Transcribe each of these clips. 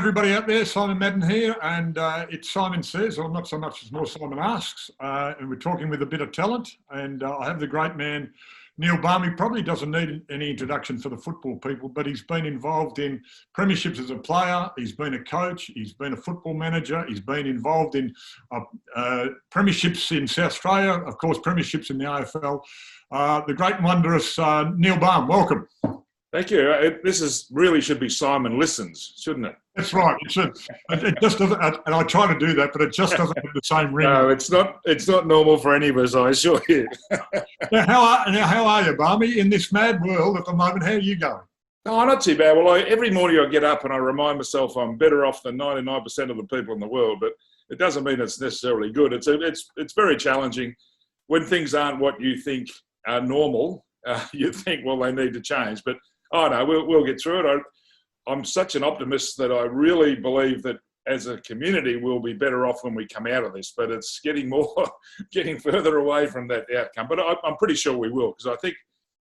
everybody out there. Simon Madden here, and it's Simon Says, or not so much as more Simon Asks, and we're talking with a bit of talent, and I have the great man, Neil Balme. Probably doesn't need any introduction for the football people, but he's been involved in premierships as a player, he's been a coach, he's been a football manager, he's been involved in premierships in South Australia, of course, premierships in the AFL. The great and wondrous Neil Balme, welcome. Thank you. This really should be Simon Listens, shouldn't it? That's right. It should. It just doesn't, and I try to do that, but it just doesn't have the same ring. No, it's not. It's not normal for any of us, I assure you. Now, how are you, Balme, in this mad world at the moment? How are you going? Oh, not too bad. Well, every morning I get up and I remind myself I'm better off than 99% of the people in the world, but it doesn't mean it's necessarily good. It's very challenging when things aren't what you think are normal. You think, well, they need to change, but oh no, we'll get through it. I'm such an optimist that I really believe that as a community we'll be better off when we come out of this. But it's getting further away from that outcome. But I'm pretty sure we will, because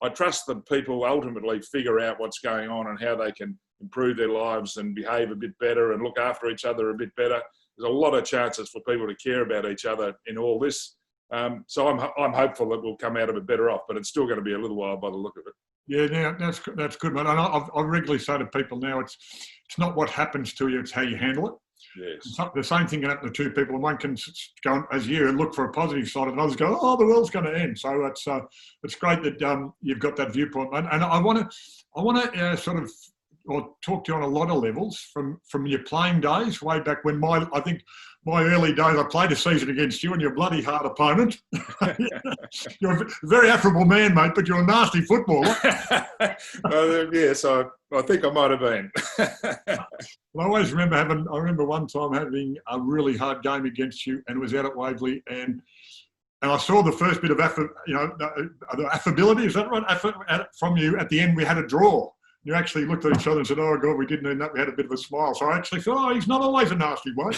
I trust that people ultimately figure out what's going on and how they can improve their lives and behave a bit better and look after each other a bit better. There's a lot of chances for people to care about each other in all this. So I'm hopeful that we'll come out of it better off, but it's still going to be a little while by the look of it. Yeah, that's good, mate. And I regularly say to people now, it's not what happens to you, it's how you handle it. Yes. The same thing can happen to two people, and one can go, as you, and look for a positive side, and others go, oh, the world's going to end. So it's great that you've got that viewpoint, mate. And I want to sort of talk to you on a lot of levels from your playing days, way back when I think my early days, I played a season against you and you're a bloody hard opponent. You're a very affable man, mate, but you're a nasty footballer. Yes, I think I might have been. I always remember I remember one time having a really hard game against you, and it was out at Waverley, and I saw the first bit of the affability, is that right? From you at the end, we had a draw. You actually looked at each other and said, oh, God, we didn't end up. We had a bit of a smile. So I actually thought, oh, he's not always a nasty one.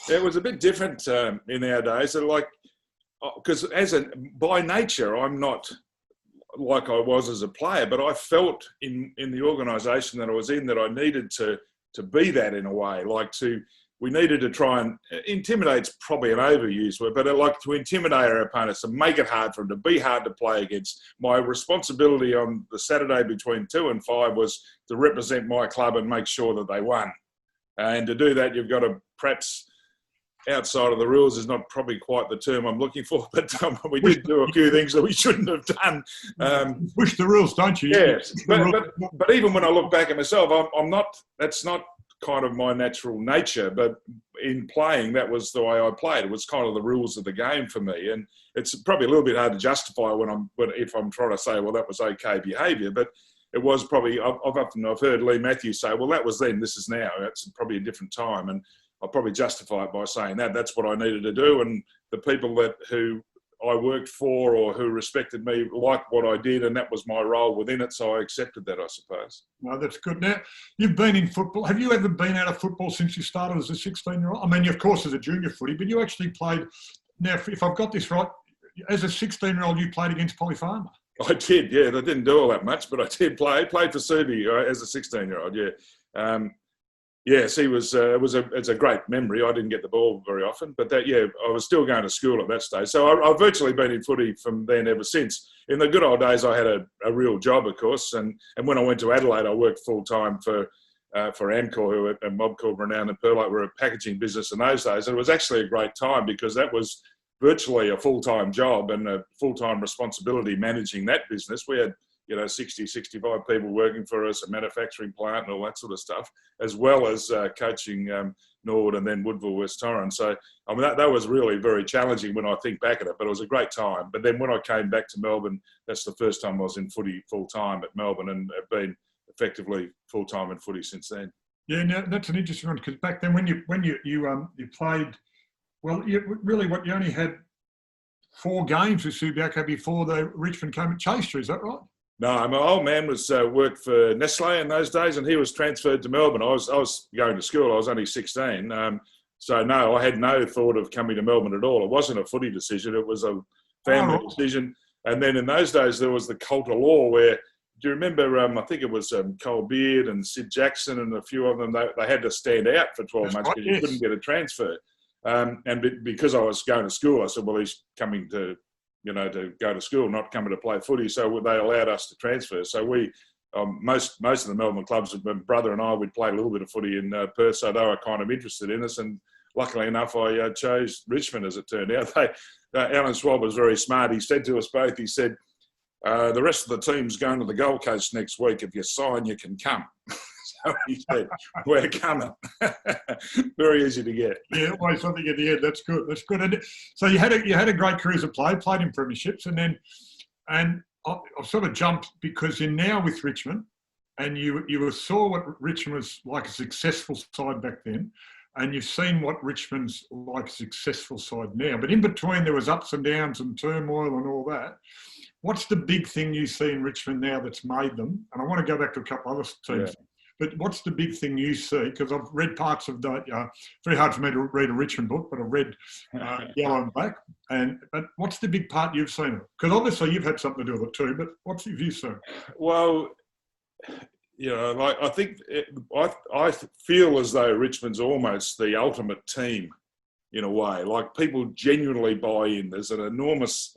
It was a bit different in our days. So because by nature, I'm not like I was as a player, but I felt in the organisation that I was in that I needed to be that in a way, we needed to try and intimidate's probably an overused word, but to intimidate our opponents and make it hard for them, to be hard to play against. My responsibility on the Saturday between 2 and 5 was to represent my club and make sure that they won. And to do that, you've got to perhaps outside of the rules is not probably quite the term I'm looking for, but we did do a few things that we shouldn't have done. Push the rules, don't you? Yes, but even when I look back at myself, I'm not. That's not kind of my natural nature, but in playing, that was the way I played. It was kind of the rules of the game for me, and it's probably a little bit hard to justify if I'm trying to say, well, that was okay behaviour, but it was probably. I've heard Lee Matthews say, well, that was then, this is now. It's probably a different time, and I'll probably justify it by saying that's what I needed to do, and the people who I worked for or who respected me liked what I did, and that was my role within it, so I accepted that, I suppose. No, that's good. Now, you've been in football. Have you ever been out of football since you started as a 16-year-old? I mean, of course, as a junior footy, but you actually played. Now, if I've got this right, as a 16-year-old, you played against Polly Farmer. I did, yeah. I didn't do all that much, but I did play. I played for Subi as a 16-year-old, yeah. Yes, it's a great memory. I didn't get the ball very often, but I was still going to school at that stage. So I've virtually been in footy from then ever since. In the good old days, I had a real job, of course, and when I went to Adelaide, I worked full time for Amcor, who a mob called Renown and Perlite were a packaging business in those days. And it was actually a great time because that was virtually a full-time job and a full-time responsibility managing that business. We had 60, 65 people working for us, a manufacturing plant and all that sort of stuff, as well as coaching Norwood and then Woodville West Torrens. So, I mean, that was really very challenging when I think back at it, but it was a great time. But then when I came back to Melbourne, that's the first time I was in footy full-time at Melbourne, and have been effectively full-time in footy since then. Yeah, now that's an interesting one, because back then when you played, well, you only had 4 games with Subiaco before the Richmond came and chased you, is that right? No, my old man worked for Nestle in those days, and he was transferred to Melbourne. I was going to school. I was only 16. So no, I had no thought of coming to Melbourne at all. It wasn't a footy decision. It was a family decision. And then in those days, there was the cult of law where you remember, I think it was Cole Beard and Sid Jackson and a few of them, they had to stand out for 12 months because you couldn't get a transfer. Because I was going to school, I said, well, he's coming to, to go to school, not coming to play footy. So they allowed us to transfer. So we, most of the Melbourne clubs, my brother and I, we'd play a little bit of footy in Perth, so they were kind of interested in us. And luckily enough, I chose Richmond, as it turned out. Alan Schwab was very smart. He said to us both, he said, the rest of the team's going to the Gold Coast next week. If you sign, you can come. So he said, we're coming. Very easy to get. Yeah, always something at the end. That's good. That's good. And so you had a great career as a player, played in premierships, and I've sort of jumped because you're now with Richmond, and you saw what Richmond was like a successful side back then, and you've seen what Richmond's like a successful side now. But in between, there was ups and downs and turmoil and all that. What's the big thing you see in Richmond now that's made them? And I want to go back to a couple other teams. Yeah. But what's the big thing you see? Because I've read parts of that. Very hard for me to read a Richmond book, but I've read Yellow and Black. But what's the big part you've seen? Because obviously you've had something to do with it too. But what's your view, sir? Well, I think I feel as though Richmond's almost the ultimate team in a way. Like, people genuinely buy in. There's an enormous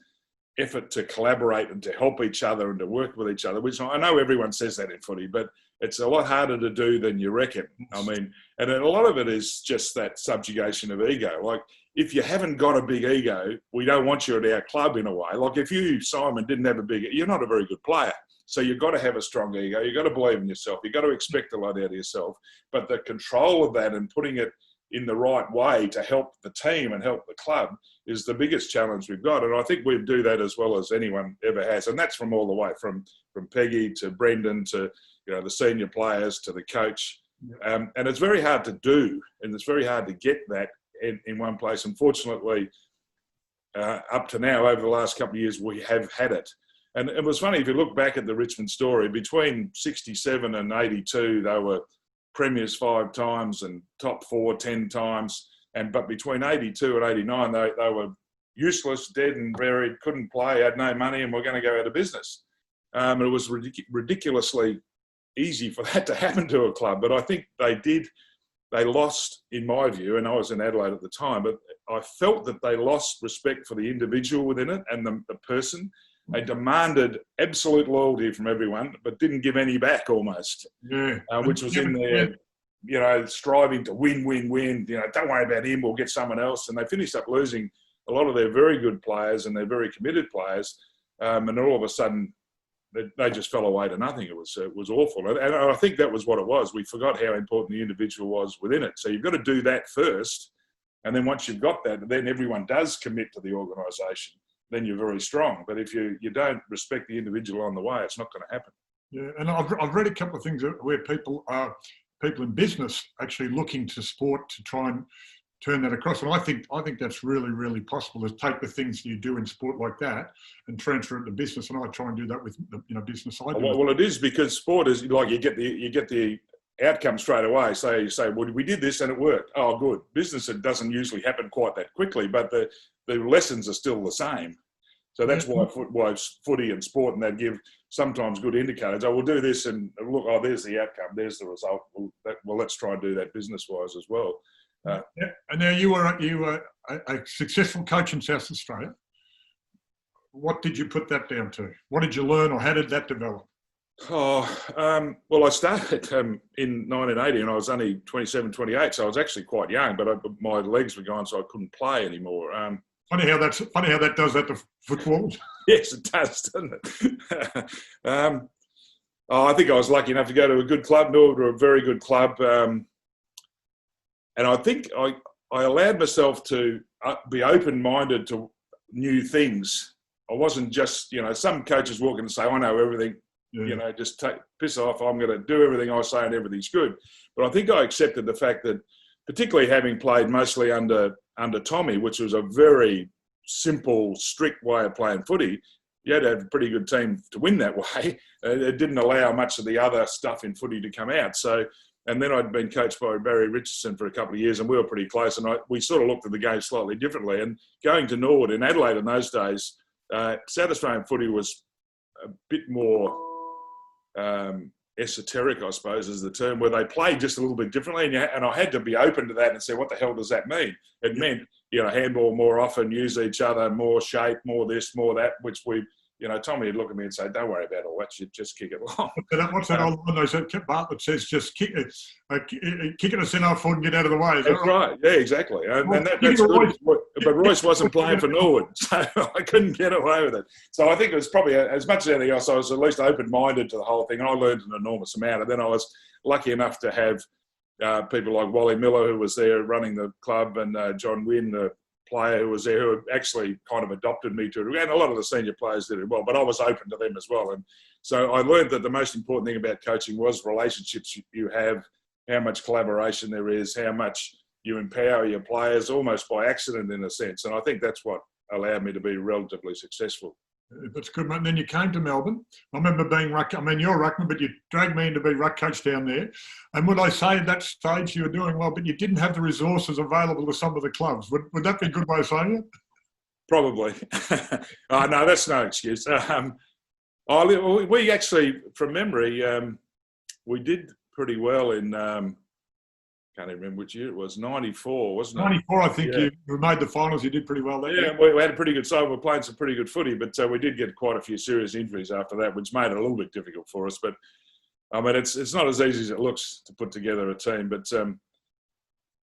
effort to collaborate and to help each other and to work with each other, which I know everyone says that in footy, but it's a lot harder to do than you reckon. I mean, and a lot of it is just that subjugation of ego. Like, if you haven't got a big ego, we don't want you at our club in a way. Like, if you, Simon, didn't have a big, you're not a very good player. So you've got to have a strong ego. You've got to believe in yourself. You've got to expect a lot out of yourself. But the control of that and putting it in the right way to help the team and help the club is the biggest challenge we've got. And I think we do that as well as anyone ever has. And that's from all the way, from Peggy to Brendan to, the senior players to the coach. And it's very hard to do, and it's very hard to get that in one place. Unfortunately, up to now, over the last couple of years, we have had it. And it was funny, if you look back at the Richmond story, between 67 and 82, they were premiers 5 times and top 4 10 times. But between 82 and 89, they were useless, dead and buried, couldn't play, had no money, and were going to go out of business. And it was ridiculously easy for that to happen to a club. But I think they lost, in my view, and I was in Adelaide at the time, but I felt that they lost respect for the individual within it and the person. They demanded absolute loyalty from everyone, but didn't give any back almost, which was in their, striving to win. Don't worry about him, we'll get someone else. And they finished up losing a lot of their very good players and their very committed players. And then all of a sudden, they just fell away to nothing. It was awful. And I think that was what it was. We forgot how important the individual was within it. So you've got to do that first. And then once you've got that, then everyone does commit to the organisation. Then you're very strong. But if you don't respect the individual on the way, it's not going to happen. Yeah, and I've read a couple of things where people in business actually looking to sport to try and turn that across. And I think that's really, really possible, to take the things you do in sport like that and transfer it to business. And I try and do that with the business I do. Well, it is, because sport is like you get the outcome straight away. So you say, well, we did this and it worked. Oh, good. Business, it doesn't usually happen quite that quickly, but the lessons are still the same. So that's why footy and sport and that give sometimes good indicators. Oh, we'll do this and look, oh, there's the outcome, there's the result. Well, let's try and do that business-wise as well. And now you were a successful coach in South Australia. What did you put that down to? What did you learn, or how did that develop? Well, I started in 1980 and I was only 27, 28, so I was actually quite young, but my legs were gone, so I couldn't play anymore. Funny how that does that to football. Yes, it does, doesn't it? I think I was lucky enough to go to a good club, to a very good club. And I think I allowed myself to be open-minded to new things. I wasn't just, some coaches walk in and say, I know everything, just piss off, I'm going to do everything I say and everything's good. But I think I accepted the fact that, particularly having played mostly under Tommy, which was a very simple, strict way of playing footy, you had to have a pretty good team to win that way. It didn't allow much of the other stuff in footy to come out. So, and then I'd been coached by Barry Richardson for a couple of years, and we were pretty close, and we sort of looked at the game slightly differently. And going to Norwood in Adelaide in those days, South Australian footy was a bit more esoteric, I suppose is the term, where they played just a little bit differently. And I had to be open to that and say, what the hell does that mean? It meant, handball more often, use each other, more shape, more this, more that, which Tommy would look at me and say, don't worry about all that shit, just kick it along. What's that old line they said? Bartlett says, just kick it a centre forward and get out of the way. That's right. Yeah, exactly. And that's good. But Royce wasn't playing for Norwood, so I couldn't get away with it. So I think it was probably, as much as anything else, I was at least open-minded to the whole thing. And I learned an enormous amount. And then I was lucky enough to have people like Wally Miller, who was there running the club, and John Wynn, the player who was there, who actually kind of adopted me to it. And a lot of the senior players did it well, but I was open to them as well. And so I learned that the most important thing about coaching was relationships you have, how much collaboration there is, how much you empower your players almost by accident in a sense. And I think that's what allowed me to be relatively successful. That's good, mate. And then you came to Melbourne. I remember being you're a ruckman, but you dragged me in to be ruck coach down there. And would I say at that stage you were doing well, but you didn't have the resources available to some of the clubs? Would that be a good way of saying it? Probably. No, that's no excuse. We actually, from memory, we did pretty well in, can't even remember which year it was, 94, wasn't it? 94, I think. Yeah. You made the finals, you did pretty well there. Yeah, we had a pretty good side. We were playing some pretty good footy, but we did get quite a few serious injuries after that, which made it a little bit difficult for us. But, I mean, it's not as easy as it looks to put together a team. But,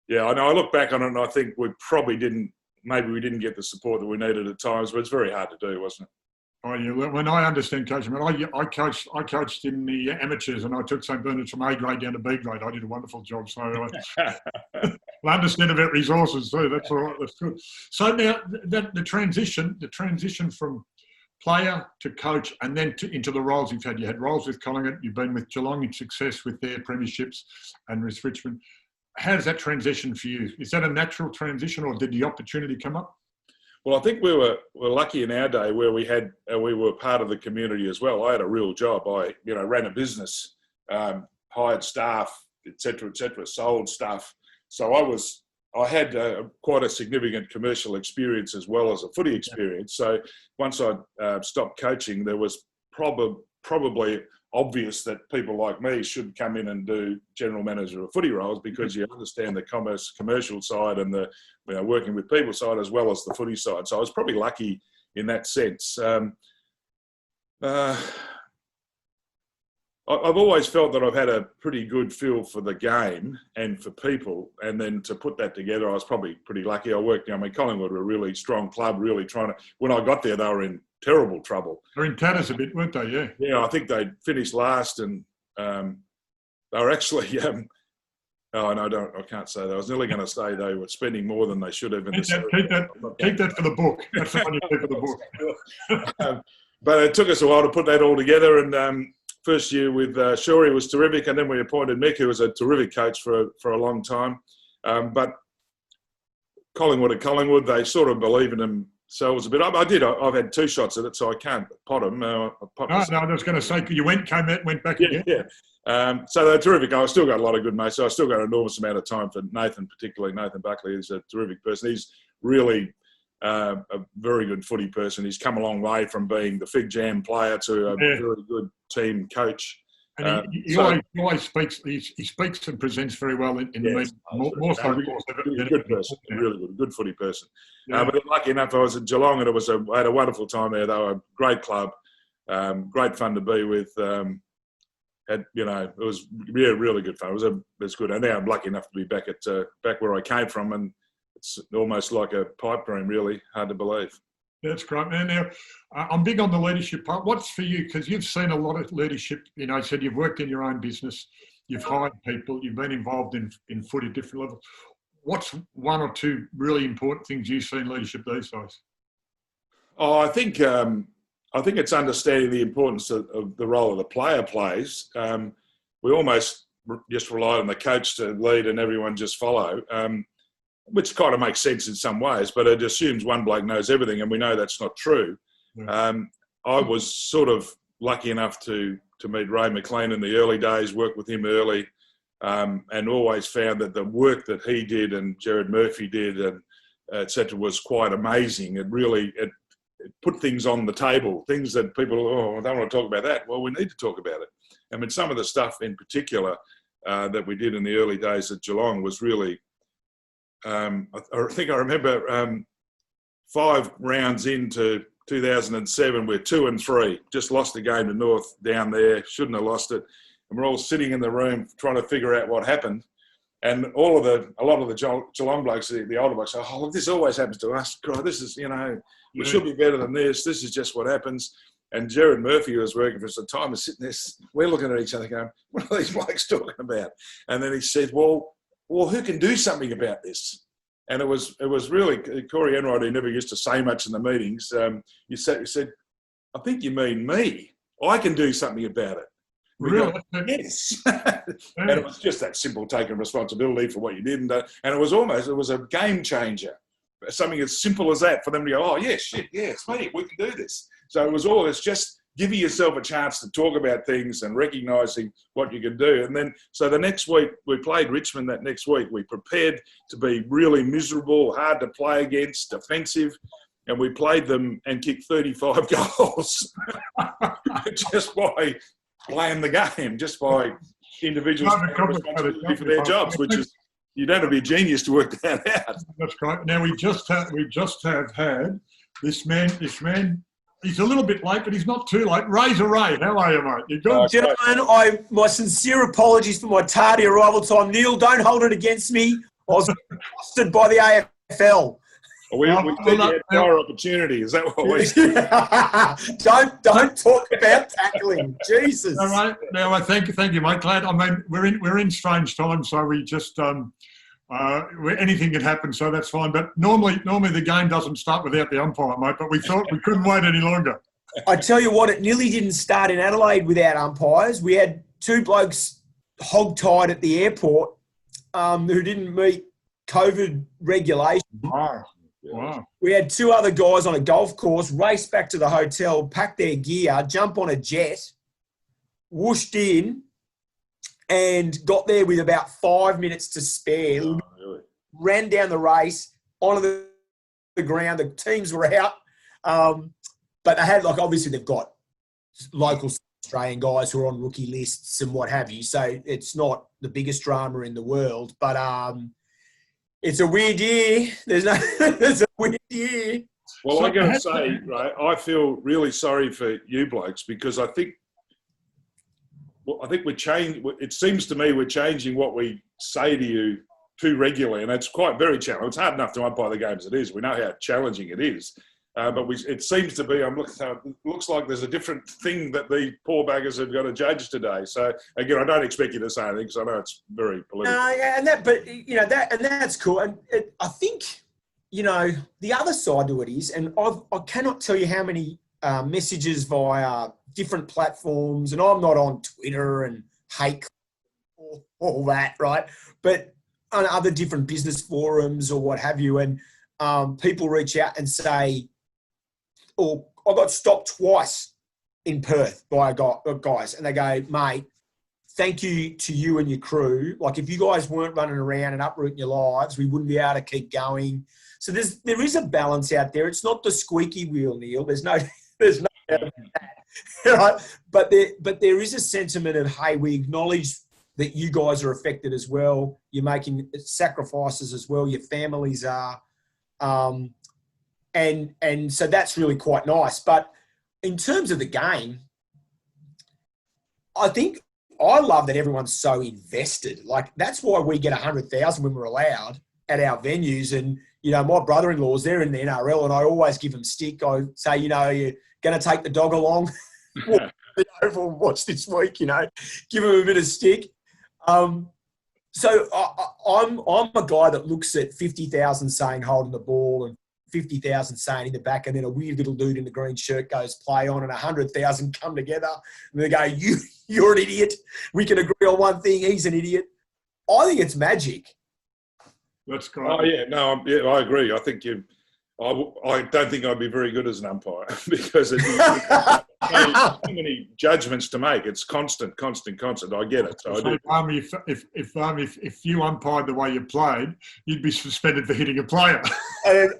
yeah, I know I look back on it and I think we probably didn't get the support that we needed at times, but it's very hard to do, wasn't it? Oh, yeah. When I understand coaching, I coached in the amateurs, and I took St Bernard's from A grade down to B grade. I did a wonderful job. So I understand about resources too. That's all right. That's good. So now the transition from player to coach, and then into the roles you've had. You had roles with Collingwood. You've been with Geelong in success with their premierships, and with Richmond. How does that transition for you? Is that a natural transition, or did the opportunity come up? Well, I think we were lucky in our day where we were part of the community as well. I had a real job. I ran a business, hired staff, etc., sold stuff. So I had quite a significant commercial experience as well as a footy experience. So once I stopped coaching, there was probably obvious that people like me should come in and do general manager of footy roles, because you understand the commercial side and the working with people side as well as the footy side. So I was probably lucky in that sense. I've always felt that I've had a pretty good feel for the game and for people, and then to put that together, I was probably pretty lucky. Collingwood were a really strong club, really trying to. When I got there, they were in terrible trouble. They're in tatters a bit, weren't they? Yeah. Yeah, I think they finished last, and they were actually. I can't say that. I was nearly going to say they were spending more than they should have. Keep that for the book. That's the one you keep for the book. But it took us a while to put that all together, and first year with Shorey was terrific, and then we appointed Mick, who was a terrific coach for a long time. But Collingwood, they sort of believe in themselves a bit. I've had 2 shots at it, so I can't pot them. No, I was going to say, you went back again. Yeah. So they're terrific. I've still got a lot of good mates. So I've still got an enormous amount of time for Nathan, particularly. Nathan Buckley is a terrific person. He's really a very good footy person. He's come a long way from being the fig jam player to a very good team coach. And he always speaks. He speaks and presents very well in the meeting. More so, good person, really good footy person. Yeah. But lucky enough, I was at Geelong, and I had a wonderful time there. They were a great club, great fun to be with. It was really good fun. It was good. And now I'm lucky enough to be back where I came from, and it's almost like a pipe dream. Really hard to believe. That's great, man. Now, I'm big on the leadership part. What's for you? Because you've seen a lot of leadership. You said you've worked in your own business, you've hired people, you've been involved in footy at different levels. What's 1 or 2 really important things you see in leadership these days? Oh, I think it's understanding the importance of the role that the player plays. We almost just rely on the coach to lead and everyone just follow. Which kind of makes sense in some ways, but it assumes one bloke knows everything, and we know that's not true. I was sort of lucky enough to meet Ray McLean in the early days, work with him early, and always found that the work that he did and Gerard Murphy did and et cetera was quite amazing. It put things on the table, things that people, I don't want to talk about that. Well, we need to talk about it. I mean, some of the stuff in particular that we did in the early days at Geelong was really, I think I remember 5 rounds into 2007, we're 2-3, just lost the game to North down there, shouldn't have lost it. And we're all sitting in the room trying to figure out what happened. And a lot of the Geelong blokes, the older blokes, say, oh, look, this always happens to us. God, this is, we should be better than this. This is just what happens. And Gerard Murphy, who was working for us at the time, was sitting there, we're looking at each other going, what are these blokes talking about? And then he said, well, who can do something about this? And it was really, Corey Enright, who never used to say much in the meetings, he said, I think you mean me. I can do something about it. Really? Yes. And it was just that simple taking responsibility for what you did. And it was a game changer. Something as simple as that for them to go, oh, yeah, shit, yeah, it's me. We can do this. So it's just giving yourself a chance to talk about things and recognising what you can do. And then, so the next week, we played Richmond that next week. We prepared to be really miserable, hard to play against, defensive. And we played them and kicked 35 goals just by playing the game, just by individuals taking responsibility for their jobs, which is, you don't have to be a genius to work that out. That's right. Now we just have had this man. He's a little bit late, but he's not too late. Razor Ray, how are you, mate? You good? Gentlemen, my sincere apologies for my tardy arrival time. Neil, don't hold it against me. I was accosted by the AFL. We think you had more opportunity. Is that what we Don't talk about tackling. Jesus. All right. Now, thank you, mate. Glad. I mean, we're in strange times, so we just anything can happen, so that's fine. But normally the game doesn't start without the umpire, mate. But we thought we couldn't wait any longer. I tell you what, it nearly didn't start in Adelaide without umpires. We had 2 blokes hog-tied at the airport who didn't meet COVID regulations. Wow. We had 2 other guys on a golf course race back to the hotel, pack their gear, jump on a jet, whooshed in, and got there with about 5 minutes to spare. Oh, really? Ran down the race onto the ground. The teams were out, but they had, obviously they've got local Australian guys who are on rookie lists and what have you. So it's not the biggest drama in the world, but it's a weird year. There's a weird year. Well, I got to say, right, I feel really sorry for you blokes because I think we're changing. It seems to me we're changing what we say to you too regularly, and it's very challenging. It's hard enough to umpire the game as it is. We know how challenging it is. But it seems to be, it looks like there's a different thing that the poor buggers have got to judge today. So, again, I don't expect you to say anything because I know it's very political. That's cool. And I think, the other side to it is, and I cannot tell you how many messages via different platforms, and I'm not on Twitter and hate all that, right? But on other different business forums or what have you, and people reach out and say, I got stopped twice in Perth by guys, and they go, mate, thank you to you and your crew. If you guys weren't running around and uprooting your lives, we wouldn't be able to keep going. So there is a balance out there. It's not the squeaky wheel, Neil. There's no doubt about that. Right? But there is a sentiment of, hey, we acknowledge that you guys are affected as well. You're making sacrifices as well. Your families are. And so that's really quite nice. But in terms of the game, I think I love that everyone's so invested. That's why we get 100,000 when we're allowed at our venues. And, my brother-in-laws, they're in the NRL, and I always give them stick. I say, you're going to take the dog along. We'll watch this week, give them a bit of stick. So I'm a guy that looks at 50,000 saying holding the ball and 50,000 saying in the back, and then a weird little dude in the green shirt goes play on, and 100,000 come together and they go, you're an idiot. We can agree on one thing. He's an idiot. I think it's magic. That's great. Oh yeah, no, I agree. I think I don't think I'd be very good as an umpire because it's so many judgments to make. It's constant. I get it. So I do. Balme, if you umpired the way you played, you'd be suspended for hitting a player. And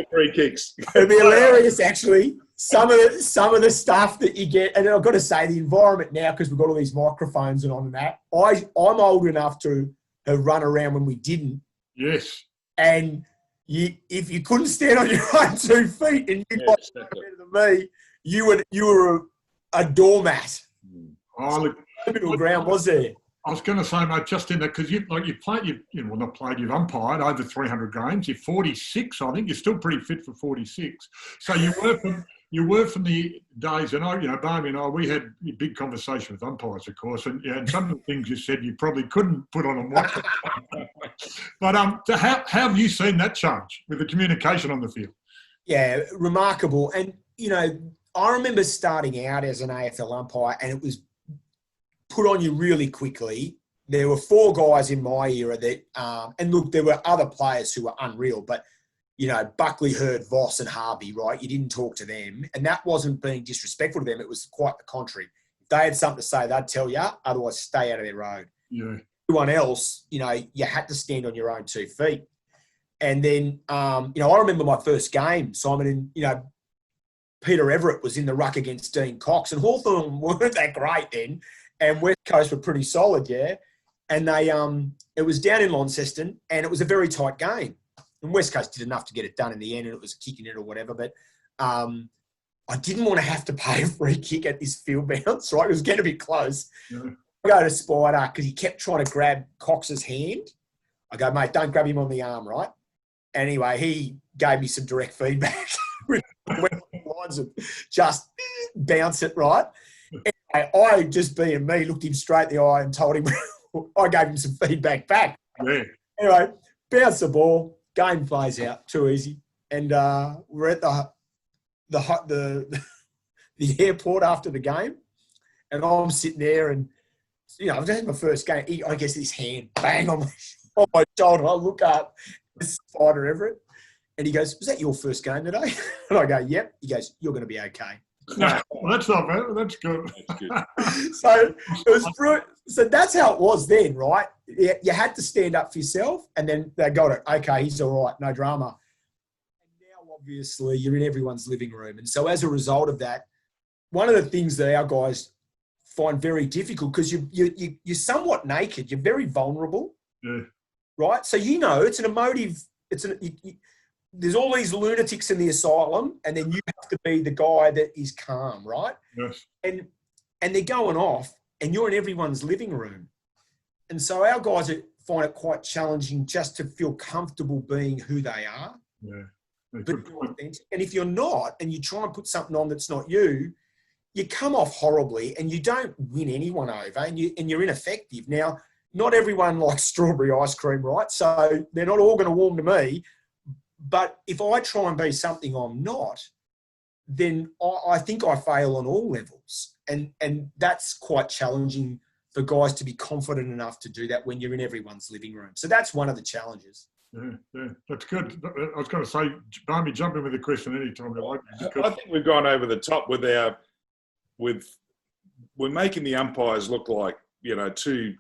free kicks. It'd be hilarious, actually. some of the stuff that you get, and I've got to say the environment now, because we've got all these microphones and on and that. I'm old enough to have run around when we didn't. Yes. And if you couldn't stand on your own 2 feet and you got better than me, you were a doormat. Oh, look, No middle ground, was there? I was going to say, mate, just in that, because you've not played, you've umpired over 300 games. You're 46, I think. You're still pretty fit for 46. So you were from the days, and Balme and I, we had a big conversation with umpires, of course, and some of the things you said you probably couldn't put on a microphone. But so how have you seen that change with the communication on the field? Yeah, remarkable. And I remember starting out as an AFL umpire, and it was put on you really quickly. There were 4 guys in my era that, and look, there were other players who were unreal, but, Buckley, Hurd, Voss and Harvey, right? You didn't talk to them. And that wasn't being disrespectful to them. It was quite the contrary. If they had something to say, they'd tell you, otherwise stay out of their road. Yeah. Everyone else, you had to stand on your own 2 feet. And then, I remember my first game, Simon, and, Peter Everett was in the ruck against Dean Cox, and Hawthorn weren't that great then. And West Coast were pretty solid, yeah. And it was down in Launceston, and it was a very tight game. And West Coast did enough to get it done in the end, and it was kicking it or whatever. But I didn't want to have to pay a free kick at this field bounce, right? It was getting a bit close. Yeah. I go to Spider because he kept trying to grab Cox's hand. I go, mate, don't grab him on the arm, right? Anyway, he gave me some direct feedback. Lines of just bounce it, right? I, just being me, looked him straight in the eye and told him, I gave him some feedback back. Yeah. Anyway, bounce the ball, game plays out, too easy. And we're at the airport after the game, and I'm sitting there and, I've just had my first game. I guess this hand, bang, on my shoulder. I look up, it's Spider Everett, and he goes, was that your first game today? And I go, yep. He goes, you're going to be okay. No, that's not bad. That's good. That's good. So it was so that's how it was then, right? You had to stand up for yourself, and then they got it. Okay, he's all right, no drama. And now, obviously, you're in everyone's living room, and so as a result of that, one of the things that our guys find very difficult, because you're somewhat naked, you're very vulnerable, right? So it's an emotive. There's all these lunatics in the asylum, and then you have to be the guy that is calm, right? Yes. And they're going off, and you're in everyone's living room. And so our guys find it quite challenging just to feel comfortable being who they are. Yeah. And if you're not, and you try and put something on that's not you, you come off horribly, and you don't win anyone over, and you're ineffective. Now, not everyone likes strawberry ice cream, right? So they're not all going to warm to me. But if I try and be something I'm not, then I think I fail on all levels. And that's quite challenging for guys to be confident enough to do that when you're in everyone's living room. So that's one of the challenges. Yeah, that's good. I was going to say, Balme, jump in with a question anytime you like. I think we've gone over the top we're making the umpires look like, too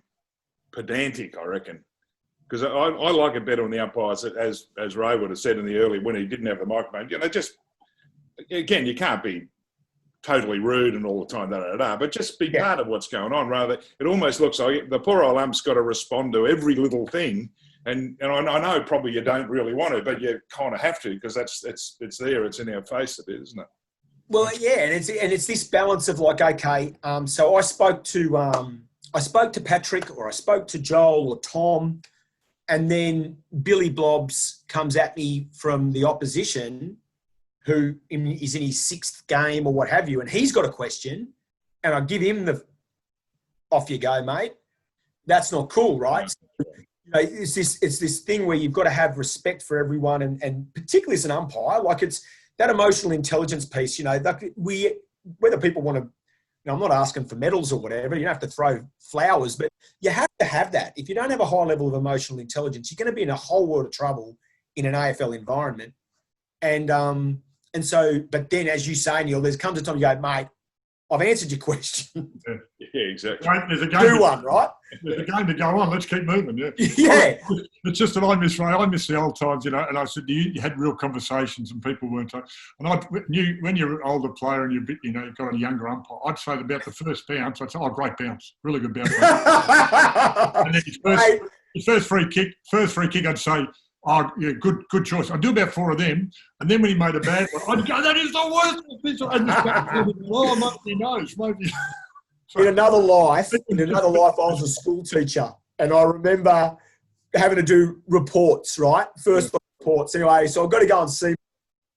pedantic, I reckon. Because I like it better when the umpires, as Ray would have said in the early, when he didn't have the microphone, just, again, you can't be totally rude and all the time, but just be part of what's going on. Rather, it almost looks like the poor old ump's got to respond to every little thing. And I know probably you don't really want to, but you kind of have to, because it's there, it's in our face a bit, isn't it? Well, yeah, and it's this balance of like, okay, so I spoke to Patrick, or I spoke to Joel or Tom. And then Billy Blobs comes at me from the opposition, who is in his 6th game or what have you, and he's got a question, and I give him the off you go, mate. That's not cool, right? So, it's this thing where you've got to have respect for everyone, and particularly as an umpire, like it's that emotional intelligence piece. Whether people want to. I'm not asking for medals or whatever. You don't have to throw flowers, but you have to have that. If you don't have a high level of emotional intelligence, you're going to be in a whole world of trouble in an AFL environment. And so, but then as you say, Neil, there's comes a time you go, mate, I've answered your question. Yeah, exactly. Right, there's a game. Do one, right? There's a game to go on. Let's keep moving. Yeah. Yeah. It's just that I miss the old times, you know. And I said, you had real conversations, and people weren't. And I knew when you're an older player and you've got a younger umpire, I'd say about the first bounce, I'd say, oh, great bounce, really good bounce. And then his first free kick, I'd say, oh, yeah, good choice. I'd do about 4 of them, and then when he made a bad one, I'd go, that is the worst official. And oh, nobody knows, maybe. In another life, I was a school teacher, and I remember having to do reports, right? First reports. Anyway, so I've got to go and see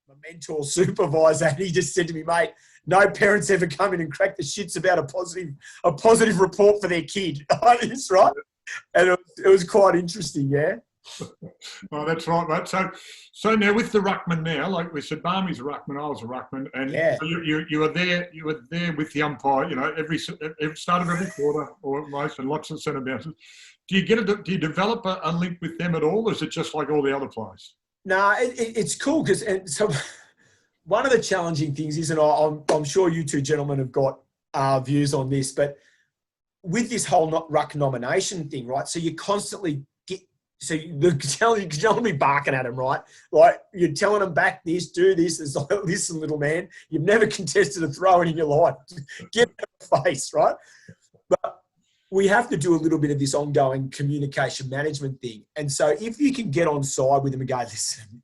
my mentor supervisor, and he just said to me, mate, no parents ever come in and crack the shits about a positive report for their kid. That's right. And it was quite interesting, yeah. Oh, that's right, mate. So now with the ruckman now, like we said, Balme's a ruckman, I was a ruckman, and so you were there with the umpire, you know, every start of every quarter or most, and lots of centre bounces. Do you develop a link with them at all, or is it just like all the other players? No, it's cool because so one of the challenging things is, and I'm sure you two gentlemen have got views on this, but with this whole ruck nomination thing, right? So you constantly so you can only be barking at him, right? Like you're telling him back this, do this. It's like, listen, little man, you've never contested a throw in your life. Get in the face, right? But we have to do a little bit of this ongoing communication management thing. And so if you can get on side with him and go, listen,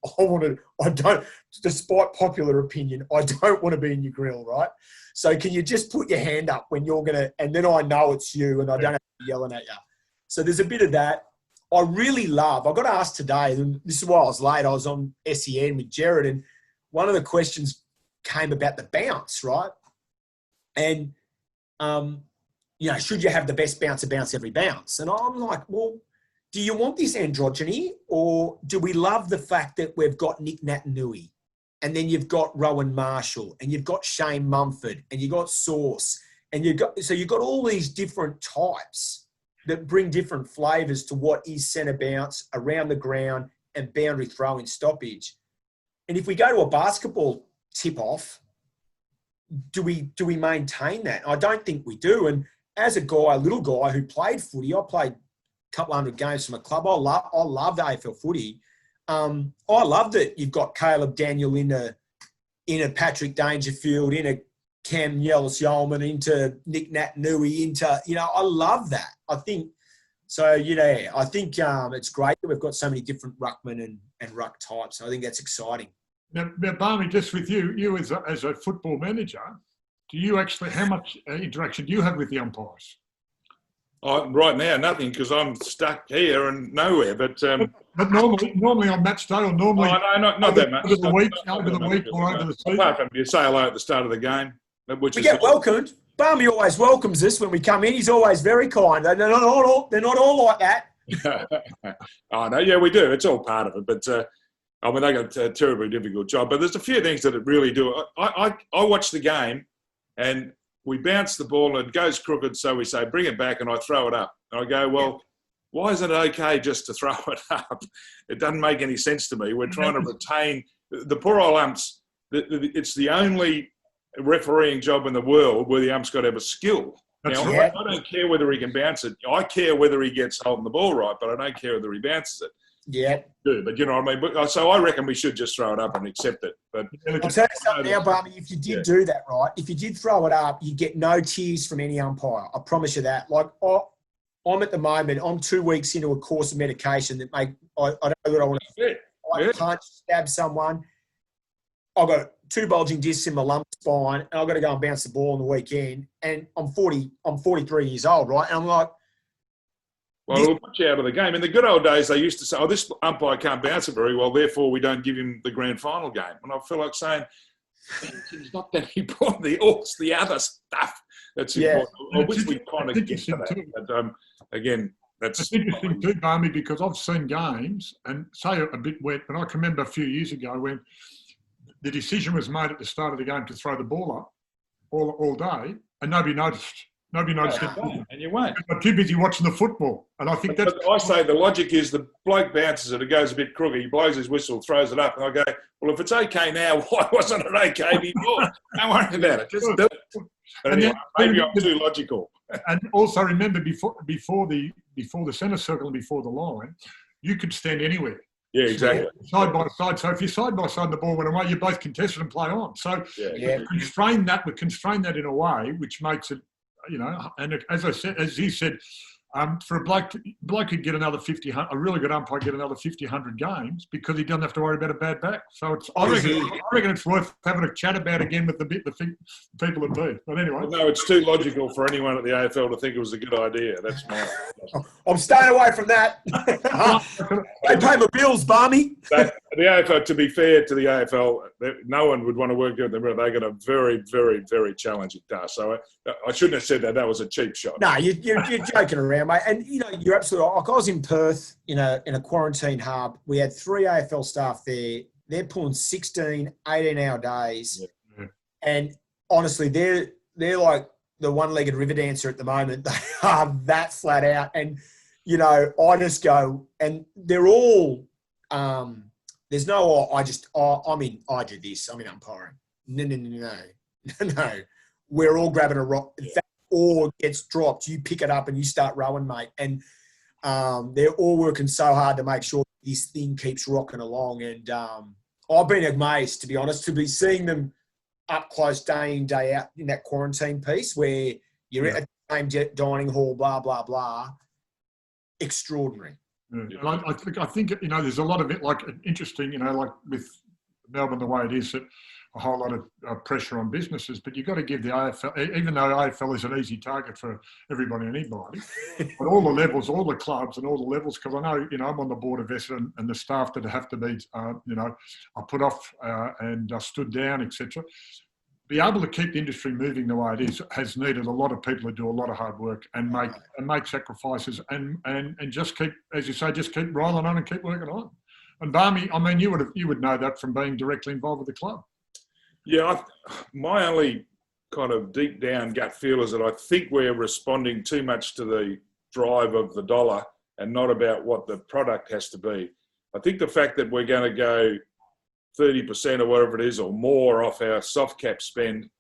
despite popular opinion, I don't want to be in your grill, right? So can you just put your hand up when you're going to, and then I know it's you and I don't have to be yelling at you. So there's a bit of that. I really love, I got asked today, and this is why I was late, I was on SEN with Jared, and one of the questions came about the bounce, right? And, should you have the best bouncer bounce every bounce? And I'm like, well, do you want this androgyny, or do we love the fact that we've got Nick Natanui, and then you've got Rowan Marshall, and you've got Shane Mumford, and you've got Sauce, and you've got all these different types that bring different flavours to what is centre bounce, around the ground, and boundary throw in stoppage. And if we go to a basketball tip-off, do we maintain that? I don't think we do. And as a little guy who played footy, I played a couple hundred games from a club. I loved AFL footy. I love that you've got Caleb Daniel in a Patrick Dangerfield, in a Cam Yellis-Yeoman, into Nick Natanui, I love that. I think so. I think it's great that we've got so many different ruckmen and ruck types. I think that's exciting. Now Balme, just with you as a football manager, do you actually, how much interaction do you have with the umpires? Right now, nothing, because I'm stuck here and nowhere. But normally on match day, or normally not that much. Over the week or over the season. Apart from you say hello at the start of the game. We get welcomed. Balme always welcomes us when we come in. He's always very kind. They're not all like that. Oh, no, yeah, we do. It's all part of it. But, they got a terribly difficult job. But there's a few things that it really do. I watch the game, and we bounce the ball, and it goes crooked, so we say, bring it back, and I throw it up. And I go, well, why isn't it okay just to throw it up? It doesn't make any sense to me. We're trying to retain the poor old umps. It's the only refereeing job in the world where the ump's got to have a skill. Now, I don't care whether he can bounce it. I care whether he gets holding the ball right, but I don't care whether he bounces it. Yeah. But you know what I mean? So I reckon we should just throw it up and accept it. But I'll tell you something now, Balme, if you did do that, right, if you did throw it up, you get no tears from any umpire. I promise you that. Like, I'm at the moment, I'm 2 weeks into a course of medication that I don't know what I want to do. I punch, stab someone. I've got 2 bulging discs in my lumbar spine, and I've got to go and bounce the ball on the weekend. And I'm 43 years old, right? And I'm like, well, it'll put you out of the game. In the good old days, they used to say, this umpire can't bounce it very well, therefore we don't give him the grand final game. And I feel like saying, it's not that important. It's the other stuff that's important. I wish we kind of get to that. But, again, that's interesting too, Balme, because I've seen games, and say a bit wet, but I can remember a few years ago when the decision was made at the start of the game to throw the ball up all day, and nobody noticed. Nobody noticed it. And you won't. I'm too busy watching the football. And I think that's... I say the logic is the bloke bounces it, it goes a bit crooked, he blows his whistle, throws it up, and I go, well, if it's okay now, why wasn't it okay before? Don't worry about it. Just do it. But And anyway, then- maybe I'm too logical. And also remember, before the centre circle and before the line, you could stand anywhere. Yeah, exactly. Side by side. So if you're side by side and the ball went away, you both contested and play on. So Yeah. we constrain that in a way which makes it, and as I said, as he said, for a bloke could get another 50, a really good umpire get another 50, 100 games because he doesn't have to worry about a bad back. So I reckon it's worth having a chat about again with the people at B. But anyway. No, it's too logical for anyone at the AFL to think it was a good idea. That's my... I'm staying away from that. They pay my bills, Balme. But the AFL, to be fair to the AFL, no one would want to work with them. They got a very, very, very challenging task. So I shouldn't have said that. That was a cheap shot. No, you're joking around, mate. And, you're absolutely right. Like, I was in Perth in a quarantine hub. We had 3 AFL staff there. They're pulling 16, 18-hour days. Yeah. And honestly, they're like the one-legged river dancer at the moment. They are that flat out. And, I just go, and they're all, there's no, I do this, I'm in umpiring. No. We're all grabbing a rock. If that oar gets dropped, you pick it up and you start rowing, mate. And they're all working so hard to make sure this thing keeps rocking along. And I've been amazed, to be honest, to be seeing them up close day in, day out in that quarantine piece where you're at the same dining hall, blah, blah, blah. Extraordinary. Yeah. And I think there's a lot of it, like interesting, like with Melbourne the way it is, that a whole lot of pressure on businesses, but you've got to give the AFL, even though AFL is an easy target for everybody and anybody, but all the levels, all the clubs and all the levels, because I know, I'm on the board of Essendon and the staff that have to be, are put off and stood down, etc. Be able to keep the industry moving the way it is has needed a lot of people to do a lot of hard work and make sacrifices and just keep, as you say, just keep rolling on and keep working on. And Balme, I mean, you would know that from being directly involved with the club. Yeah, my only kind of deep down gut feel is that I think we're responding too much to the drive of the dollar and not about what the product has to be. I think the fact that we're going to go 30% or whatever it is or more off our soft cap spend,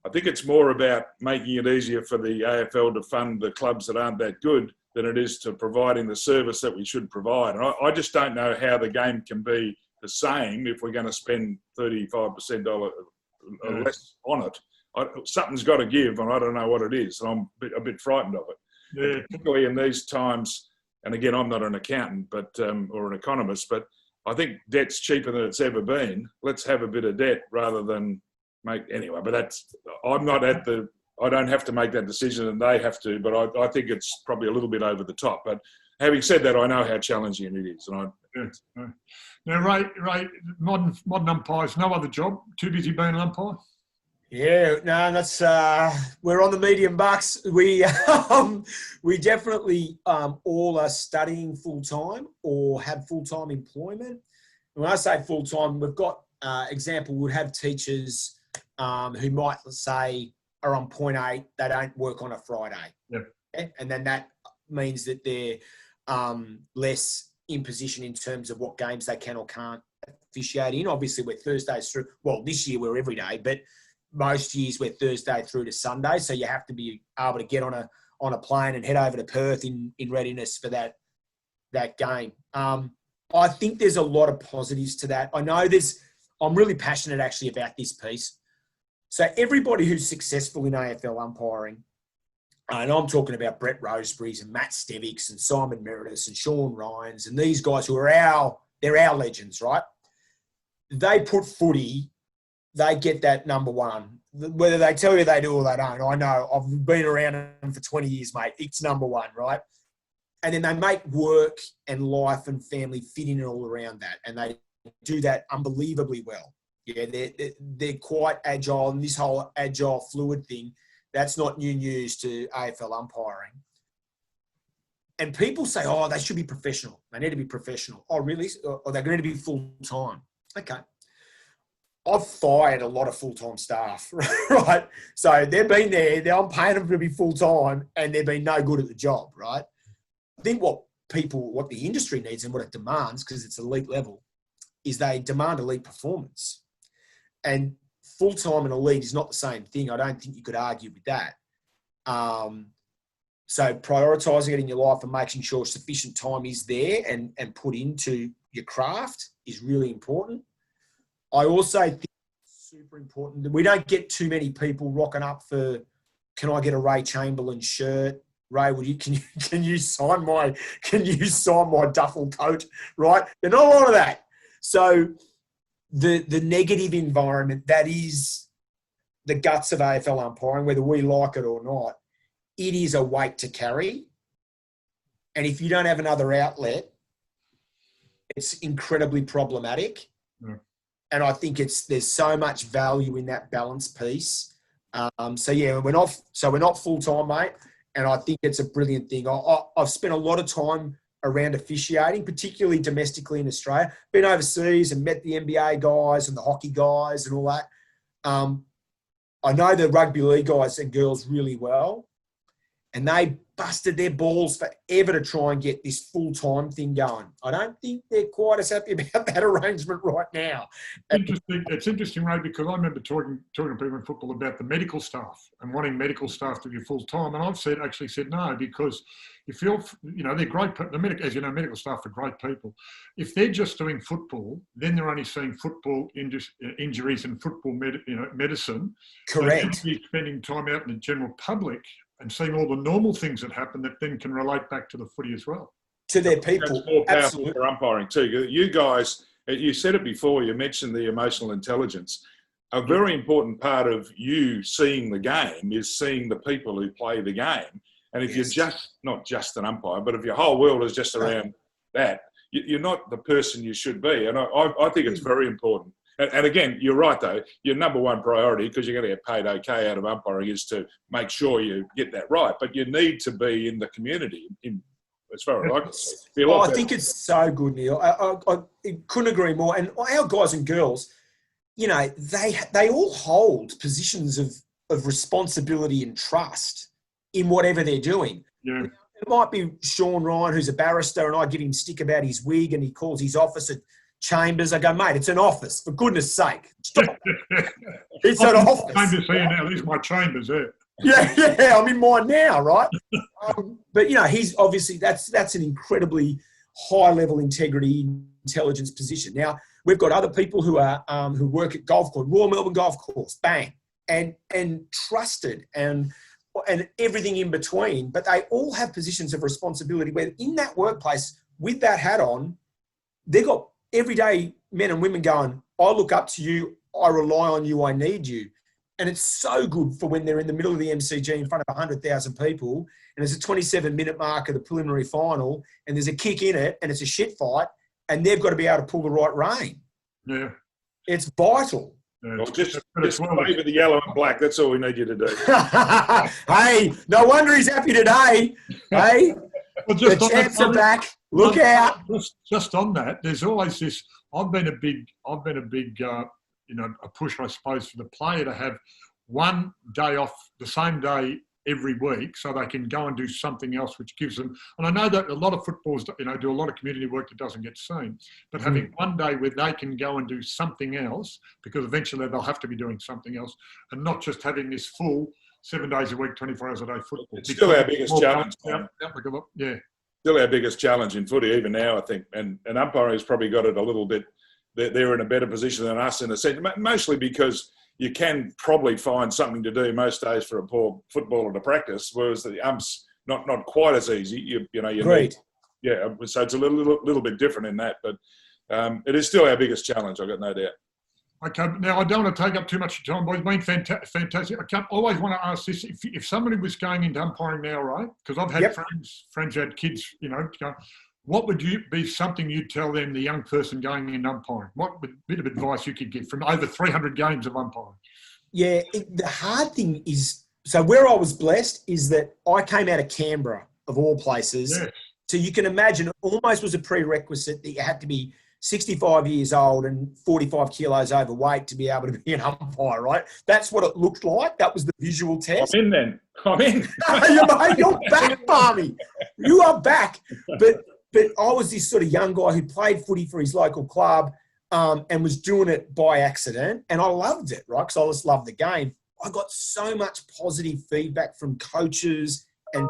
I think it's more about making it easier for the AFL to fund the clubs that aren't that good than it is to providing the service that we should provide. And I just don't know how the game can be the same if we're going to spend 35% or less on it. Something's got to give, and I don't know what it is, and I'm a bit frightened of it. Yeah. Particularly in these times, and again, I'm not an accountant or an economist, but I think debt's cheaper than it's ever been. Let's have a bit of debt rather than anyway. But I don't have to make that decision, and they have to. But I think it's probably a little bit over the top. But having said that, I know how challenging it is. And Now, Ray, modern umpires, no other job. Too busy being an umpire. Yeah, no, that's we're on the medium bucks. We definitely all are studying full time or have full time employment. And when I say full time, we've got example. We'd have teachers who might, let's say, are on 0.8. They don't work on a Friday. Yep. Okay? And then that means that they're less in position in terms of what games they can or can't officiate in. Obviously, we're Thursdays through. Well, this year we're every day, but most years we're Thursday through to Sunday. So you have to be able to get on a plane and head over to Perth in readiness for that game. I think there's a lot of positives to that. I know I'm really passionate actually about this piece. So everybody who's successful in AFL umpiring, and I'm talking about Brett Roseberry's and Matt Stevicks and Simon Meredith and Sean Ryans and these guys who are they're our legends, right? They put footy, they get that number one. Whether they tell you they do or they don't, I know. I've been around them for 20 years, mate. It's number one, right? And then they make work and life and family fit in all around that. And they do that unbelievably well. Yeah, they're quite agile. And this whole agile, fluid thing, that's not new news to AFL umpiring. And people say, oh, they should be professional. They need to be professional. Oh, really? Or they're going to be full-time. Okay. I've fired a lot of full-time staff, right? So they've been there. I'm paying them to be full-time and they've been no good at the job, right? I think what the industry needs and what it demands, because it's elite level, is they demand elite performance. And full-time and elite is not the same thing. I don't think you could argue with that. So prioritising it in your life and making sure sufficient time is there and put into your craft is really important. I also think it's super important that we don't get too many people rocking up for, can I get a Ray Chamberlain shirt? Ray, can you sign my duffel coat? Right? There's not a lot of that. So the negative environment, that is the guts of AFL umpiring, whether we like it or not, it is a weight to carry. And if you don't have another outlet, it's incredibly problematic. Yeah. And I think there's so much value in that balance piece. We're not full-time, mate. And I think it's a brilliant thing. I've spent a lot of time around officiating, particularly domestically in Australia. Been overseas and met the NBA guys and the hockey guys and all that. I know the rugby league guys and girls really well. And they busted their balls forever to try and get this full-time thing going. I don't think they're quite as happy about that arrangement right now. It's interesting, Ray, because I remember talking to people in football about the medical staff and wanting medical staff to be full-time. And I've actually said no, because if you're, they're great. As you know, medical staff are great people. If they're just doing football, then they're only seeing football injuries and football medicine. Correct. So they're spending time out in the general public and seeing all the normal things that happen that then can relate back to the footy as well. To their people. That's more powerful Absolutely. for umpiring too. You guys, you said it before, you mentioned the emotional intelligence. A very important part of you seeing the game is seeing the people who play the game. And if you're not just an umpire, but if your whole world is just around that, you're not the person you should be. And I think it's very important. And again, you're right, though. Your number one priority, because you're going to get paid okay out of umpiring, is to make sure you get that right. But you need to be in the community, as far as I can see. I think it's so good, Neil. I couldn't agree more. And our guys and girls, they all hold positions of responsibility and trust in whatever they're doing. Yeah. It might be Sean Ryan, who's a barrister, and I give him stick about his wig, and he calls his office at Chambers. I go, mate, it's an office. For goodness sake, stop. It's an office. Chambers here now. There's my Chambers there. Yeah, I'm in mine now, right? But he's obviously that's an incredibly high level integrity, intelligence position. Now we've got other people who are who work at golf course, Royal Melbourne Golf Course, bang, and trusted and everything in between. But they all have positions of responsibility where in that workplace with that hat on, they've got everyday men and women going, I look up to you, I rely on you, I need you. And it's so good for when they're in the middle of the MCG in front of 100,000 people and there's a 27-minute mark of the preliminary final and there's a kick in it and it's a shit fight and they've got to be able to pull the right rein. Yeah. It's vital. Yeah, well, just favour the yellow and black. That's all we need you to do. Hey, no wonder he's happy today. Hey, well, the champs are back. Look out. Just on that, there's always this. I've been a big, a push, I suppose, for the player to have one day off the same day every week so they can go and do something else which gives them, and I know that a lot of footballers, do a lot of community work that doesn't get seen, but having one day where they can go and do something else, because eventually they'll have to be doing something else, and not just having this full 7 days a week, 24 hours a day football. It's still our biggest challenge. Yeah. Still our biggest challenge in footy, even now, I think. And umpiring has probably got it a little bit, they're in a better position than us in a sense, mostly because you can probably find something to do most days for a poor footballer to practice, whereas the umps not quite as easy. You Great. So it's a little bit different in that, but it is still our biggest challenge. I've got no doubt. Okay, now I don't want to take up too much time, boys. It's been fantastic. I always want to ask this: if somebody was going into umpiring now, right? Because I've had friends who had kids, go, what would be something you'd tell them, the young person going in umpiring? What bit of advice you could give from over 300 games of umpiring? Yeah, the hard thing is, so where I was blessed is that I came out of Canberra, of all places. Yeah. So you can imagine it almost was a prerequisite that you had to be 65 years old and 45 kilos overweight to be able to be an umpire, right? That's what it looked like. That was the visual test. I'm in then. I'm in. You're back, Barmy. You are back. But I was this sort of young guy who played footy for his local club, and was doing it by accident. And I loved it, right? Because I just loved the game. I got so much positive feedback from coaches and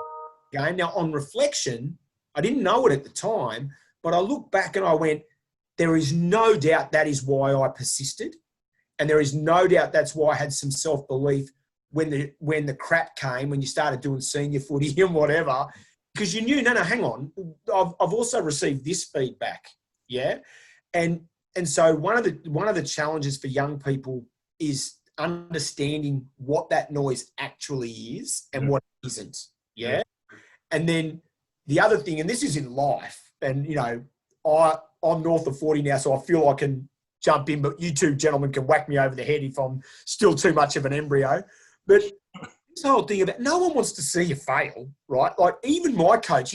game. Now, on reflection, I didn't know it at the time, but I look back and I went, there is no doubt that is why I persisted. And there is no doubt that's why I had some self-belief when the crap came, when you started doing senior footy and whatever, because you knew, no, hang on, I've also received this feedback, yeah? And so one of the challenges for young people is understanding what that noise actually is and what it isn't, yeah? And then the other thing, and this is in life, and, you know, I'm north of 40 now, so I feel I can jump in, but you two gentlemen can whack me over the head if I'm still too much of an embryo. But this whole thing about no one wants to see you fail, right? Like even my coach,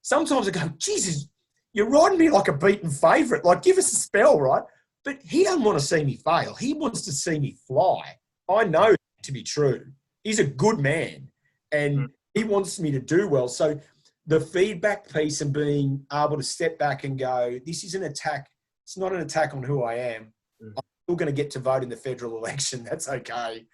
sometimes I go, Jesus, you're riding me like a beaten favourite. Like give us a spell, right? But he doesn't want to see me fail. He wants to see me fly. I know that to be true. He's a good man and he wants me to do well. So the feedback piece and being able to step back and go, this is an attack. It's not an attack on who I am. I'm still going to get to vote in the federal election. That's okay.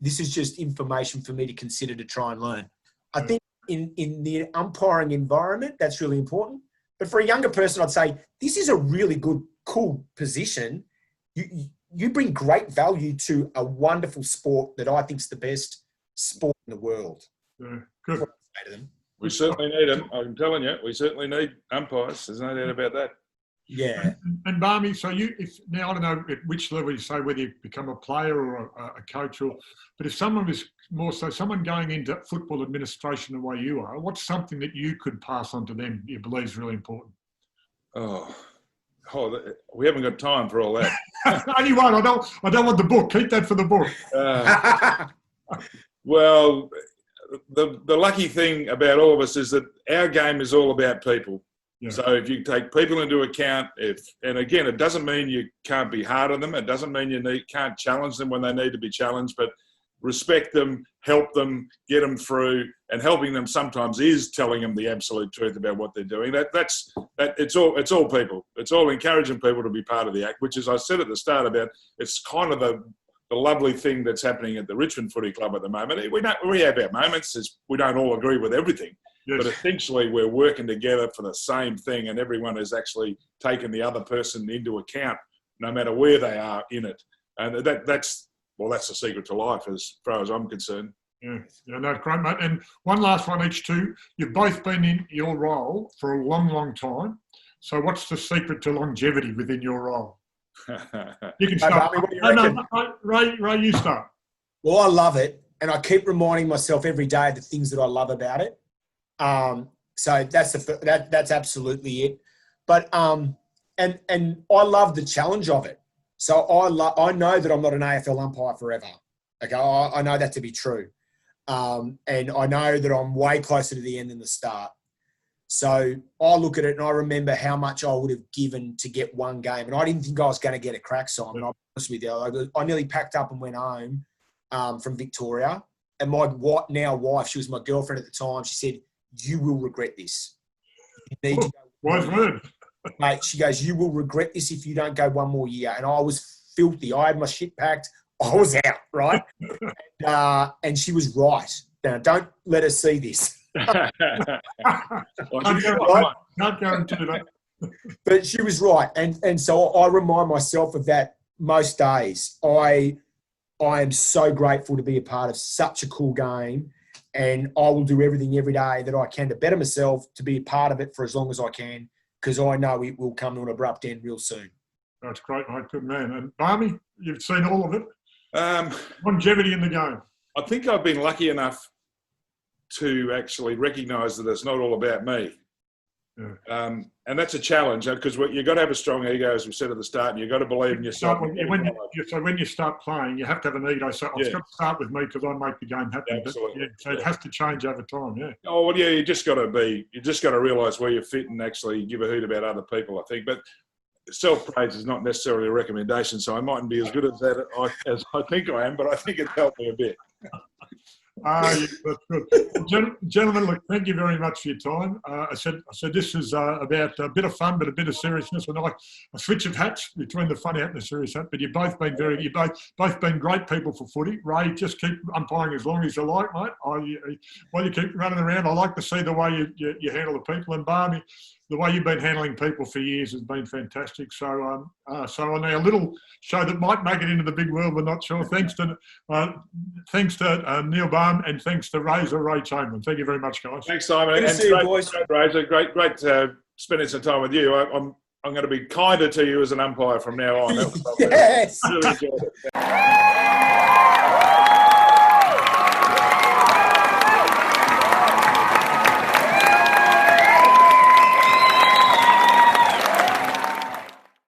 This is just information for me to consider to try and learn. I think in the umpiring environment, that's really important. But for a younger person, I'd say this is a really good, cool position. You bring great value to a wonderful sport that I think is the best sport in the world. Yeah, good. We certainly need them. I'm telling you, we certainly need umpires. There's no doubt about that. Yeah. And Balme, so now I don't know at which level you say whether you become a player or a coach, but if someone was more so someone going into football administration the way you are, what's something that you could pass on to them you believe is really important? Oh, we haven't got time for all that. Only one. I don't want the book. Keep that for the book. Well, the lucky thing about all of us is that our game is all about people. Yeah. So if you take people into account, and again, it doesn't mean you can't be hard on them. It doesn't mean you can't challenge them when they need to be challenged, but respect them, help them, get them through, and helping them sometimes is telling them the absolute truth about what they're doing. It's all people. It's all encouraging people to be part of the act, which, as I said at the start about, it's kind of the lovely thing that's happening at the Richmond Footy Club at the moment. We have our moments. We don't all agree with everything. Yes. But essentially, we're working together for the same thing, and everyone has actually taken the other person into account, no matter where they are in it. And that's the secret to life, as far as I'm concerned. Yeah, no, great, mate. And one last one each two. You've both been in your role for a long, long time. So what's the secret to longevity within your role? You can start. Ray, you start. Well, I love it, and I keep reminding myself every day of the things that I love about it. So that's absolutely it. But and I love the challenge of it. So I know that I'm not an AFL umpire forever. Okay, I know that to be true, and I know that I'm way closer to the end than the start. So I look at it and I remember how much I would have given to get one game, and I didn't think I was going to get a crack, Simon. I'll be honest with you. I nearly packed up and went home from Victoria, and my now wife, she was my girlfriend at the time. She said, "You will regret this. You need to go." Wise word. Mate, she goes, "You will regret this if you don't go one more year." And I was filthy. I had my shit packed. I was out, right? And she was right. Now, don't let her see this. Can't guarantee that. But she was right. And so I remind myself of that most days. I am so grateful to be a part of such a cool game. And I will do everything every day that I can to better myself, to be a part of it for as long as I can, because I know it will come to an abrupt end real soon. That's great, mate. Good man. And Balme, you've seen all of it. Longevity in the game. I think I've been lucky enough to actually recognise that it's not all about me. Yeah. And that's a challenge, because you've got to have a strong ego, as we said at the start, and you've got to believe in yourself. So when you start playing, you have to have an ego. So it's got to start with me because I make the game happen. Absolutely. So it has to change over time, yeah. Oh, well, yeah, you just got to realise where you fit and actually give a hoot about other people, I think. But self-praise is not necessarily a recommendation, so I mightn't be as good as that as I think I am, but I think it's helped me a bit. Yeah, that's good. Well, gentlemen, look, thank you very much for your time. I said this is about a bit of fun, but a bit of seriousness, and like a switch of hats between the funny hat and the serious hat. But you've both been both been great people for footy. Ray, just keep umpiring as long as you like, mate. While you keep running around, I like to see the way you handle the people. And Balme, the way you've been handling people for years has been fantastic. So, on our little show that might make it into the big world, we're not sure. Thanks to Neil Balme and thanks to Ray Chamberlain. Thank you very much, guys. Thanks, Simon. Good to see you, boys. Razor, great spending some time with you. I'm going to be kinder to you as an umpire from now on. Yes. I really enjoyed it.